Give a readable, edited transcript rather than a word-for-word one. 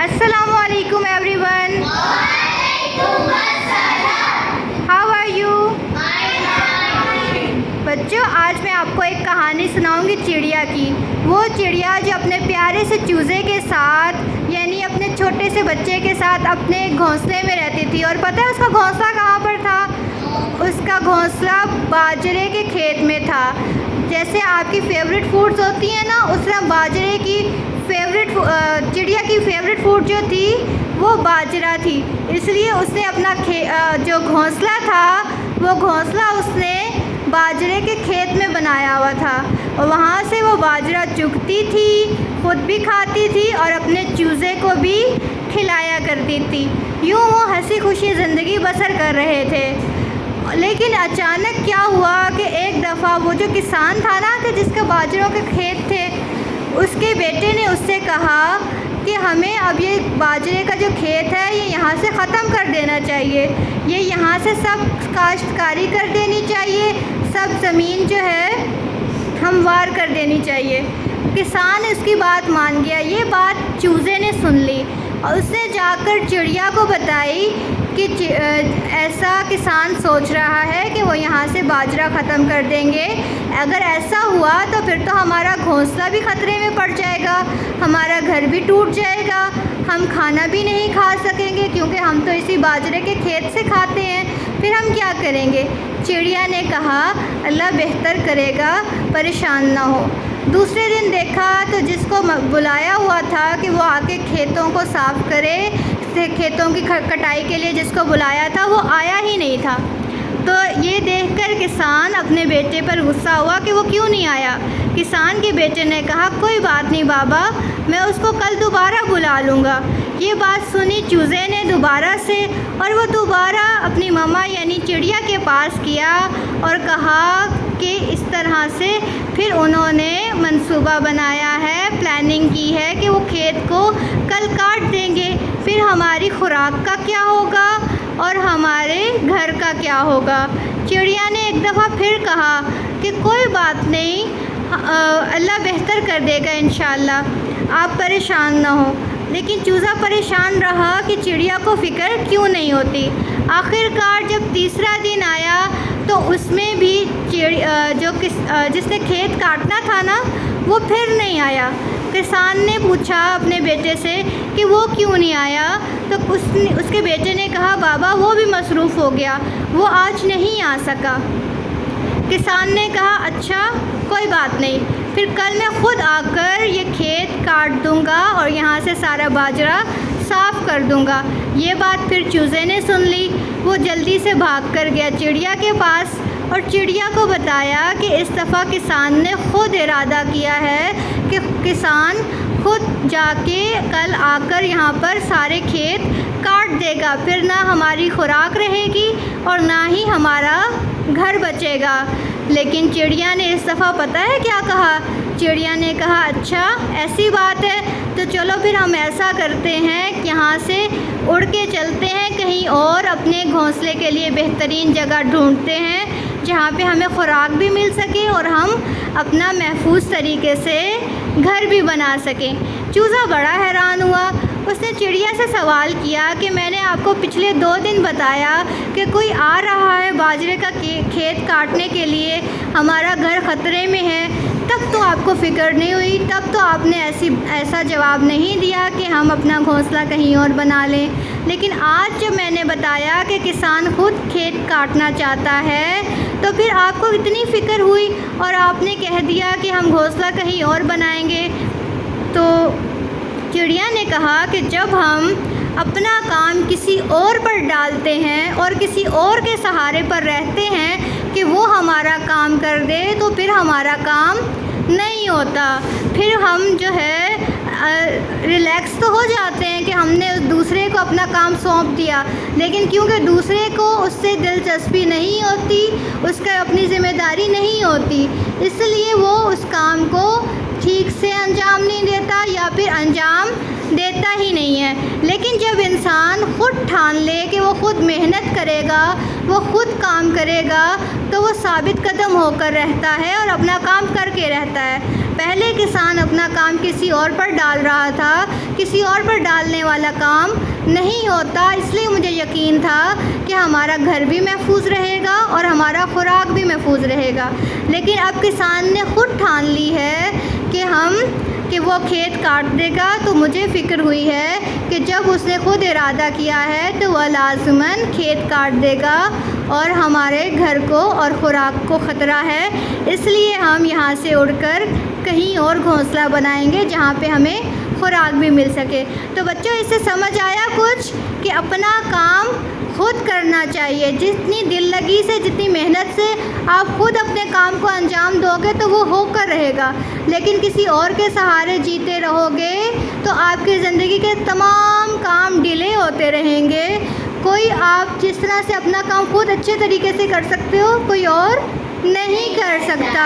Assalamu alaikum everyone. How are you? بچوں آج میں آپ کو ایک کہانی سناؤں گی چڑیا کی. وہ چڑیا جو اپنے پیارے سے چوزے کے ساتھ یعنی اپنے چھوٹے سے بچے کے ساتھ اپنے گھونسلے میں رہتی تھی. اور پتہ ہے اس کا گھونسلہ کہاں پر تھا؟ اس کا گھونسلہ باجرے کے کھیت میں تھا. جیسے آپ کی فیوریٹ فوڈز ہوتی ہیں نا، اس طرح باجرے کی چڑیا کی فیوریٹ فوڈ جو تھی وہ باجرہ تھی. اس لیے اس نے اپنا جو گھونسلہ تھا وہ گھونسلہ اس نے باجرے کے کھیت میں بنایا ہوا تھا. اور وہاں سے وہ باجرہ چگتی تھی، خود بھی کھاتی تھی اور اپنے چوزے کو بھی کھلایا کرتی تھی. یوں وہ ہنسی خوشی زندگی بسر کر رہے تھے. لیکن اچانک کیا ہوا کہ ایک دفعہ وہ جو کسان تھا نا کہ جس کے باجروں کے کھیت تھے، اس کے بیٹے نے اس سے کہا کہ ہمیں اب یہ باجرے کا جو کھیت ہے یہ یہاں سے ختم کر دینا چاہیے. یہ یہاں سے سب کاشتکاری کر دینی چاہیے، سب زمین جو ہے ہموار کر دینی چاہیے. کسان اس کی بات مان گیا. یہ بات چوزے نے سن لی اور اس نے جا کر چڑیا کو بتائی کہ ایسا کسان سوچ رہا ہے کہ وہ یہاں سے باجرہ ختم کر دیں گے. اگر ایسا ہوا تو پھر تو ہمارا گھونسلہ بھی خطرے میں پڑ جائے گا، ہمارا گھر بھی ٹوٹ جائے گا، ہم کھانا بھی نہیں کھا سکیں گے کیونکہ ہم تو اسی باجرے کے کھیت سے کھاتے ہیں. پھر ہم کیا کریں گے؟ چڑیا نے کہا اللہ بہتر کرے گا، پریشان نہ ہو. دوسرے دن دیکھا تو جس کو بلایا ہوا تھا کہ وہ آ کے کھیتوں کو صاف کرے، کھیتوں کی کٹائی کے لیے جس کو بلایا تھا وہ آیا ہی نہیں تھا. تو یہ دیکھ کر کسان اپنے بیٹے پر غصہ ہوا کہ وہ کیوں نہیں آیا. کسان کے بیٹے نے کہا کوئی بات نہیں بابا، میں اس کو کل دوبارہ بلا لوں گا. یہ بات سنی چوزے نے دوبارہ سے، اور وہ دوبارہ اپنی مما یعنی چڑیا کے پاس کیا اور کہا کہ اس طرح سے پھر انہوں نے منصوبہ بنایا ہے، پلاننگ کی ہے کہ وہ کھیت کو کل کاٹ دیں گے. پھر ہماری خوراک کا کیا ہوگا اور ہمارے گھر کا کیا ہوگا؟ چڑیا نے ایک دفعہ پھر کہا کہ کوئی بات نہیں، اللہ بہتر کر دے گا انشاءاللہ، آپ پریشان نہ ہو. لیکن چوزا پریشان رہا کہ چڑیا کو فکر کیوں نہیں ہوتی. آخر کار جب تیسرا دن آیا تو اس میں بھی جس نے کھیت کاٹنا تھا نا وہ پھر نہیں آیا. کسان نے پوچھا اپنے بیٹے سے کہ وہ کیوں نہیں آیا، تو اس کے بیٹے نے کہا بابا وہ بھی مصروف ہو گیا، وہ آج نہیں آ سکا. کسان نے کہا اچھا کوئی بات نہیں، پھر کل میں خود آ کر یہ کھیت کاٹ دوں گا اور یہاں سے سارا باجرہ صاف کر دوں گا. یہ بات پھر چوزے نے سن لی. وہ جلدی سے بھاگ کر گیا چڑیا کے پاس اور چڑیا کو بتایا کہ اس دفعہ کسان نے خود ارادہ کیا ہے کہ کسان خود جا کے کل آ کر یہاں پر سارے کھیت کاٹ دے گا. پھر نہ ہماری خوراک رہے گی اور نہ ہی ہمارا گھر بچے گا. لیکن چڑیا نے اس دفعہ پتہ ہے کیا کہا؟ چڑیا نے کہا اچھا ایسی بات ہے تو چلو پھر ہم ایسا کرتے ہیں کہ یہاں سے اڑ کے چلتے ہیں کہیں اور، اپنے گھونسلے کے لیے بہترین جگہ ڈھونڈتے ہیں جہاں پہ ہمیں خوراک بھی مل سکے اور ہم اپنا محفوظ طریقے سے گھر بھی بنا سکیں. چوزا بڑا حیران ہوا. اس نے چڑیا سے سوال کیا کہ میں نے آپ کو پچھلے 2 دن بتایا کہ کوئی آ رہا ہے باجرے کا کھیت کاٹنے کے لیے، ہمارا گھر خطرے میں ہے، تب تو آپ کو فکر نہیں ہوئی، تب تو آپ نے ایسا جواب نہیں دیا کہ ہم اپنا گھونسلہ کہیں اور بنا لیں. لیکن آج جب میں نے بتایا کہ کسان خود کھیت کاٹنا چاہتا ہے تو پھر آپ کو اتنی فکر ہوئی اور آپ نے کہہ دیا کہ ہم گھونسلہ کہیں اور بنائیں گے. تو چڑیا نے کہا کہ جب ہم اپنا کام کسی اور پر ڈالتے ہیں اور کسی اور کے سہارے پر رہتے ہیں کہ وہ ہمارا کام کر دے تو پھر ہمارا کام نہیں ہوتا. پھر ہم جو ہے ریلیکس تو ہو جاتے ہیں کہ ہم نے دوسرے کو اپنا کام سونپ دیا، لیکن کیونکہ دوسرے کو اس سے دلچسپی نہیں ہوتی، اس کا اپنی ذمہ داری نہیں ہوتی، اس لیے وہ اس کام کو ٹھیک سے انجام نہیں دیتا یا پھر انجام دیتا ہی نہیں ہے. لیکن جب انسان خود ٹھان لے کہ وہ خود محنت کرے گا، وہ خود کام کرے گا، تو وہ ثابت قدم ہو کر رہتا ہے اور اپنا کام کر کے رہتا ہے. پہلے کسان اپنا کام کسی اور پر ڈال رہا تھا، کسی اور پر ڈالنے والا کام نہیں ہوتا، اس لیے مجھے یقین تھا کہ ہمارا گھر بھی محفوظ رہے گا اور ہمارا خوراک بھی محفوظ رہے گا۔ لیکن اب کسان نے خود ٹھان لی ہے کہ وہ کھیت کاٹ دے گا، تو مجھے فکر ہوئی ہے کہ جب اس نے خود ارادہ کیا ہے تو وہ لازماً کھیت کاٹ دے گا اور ہمارے گھر کو اور خوراک کو خطرہ ہے، اس لیے ہم یہاں سے اڑ کر کہیں اور گھونسلہ بنائیں گے جہاں پہ ہمیں خوراک بھی مل سکے۔ تو بچوں اس سے سمجھ آیا کچھ کہ اپنا کام خود کرنا چاہیے، جتنی دل لگی سے، جتنی محنت سے آپ خود اپنے کام کو انجام دو گے تو وہ ہو کر رہے گا، لیکن کسی اور کے سہارے جیتے رہو گے تو آپ کی زندگی کے تمام کام ڈیلے ہوتے رہیں گے۔ آپ جس طرح سے اپنا کام خود اچھے طریقے سے کر سکتے ہو، کوئی اور نہیں کر سکتا۔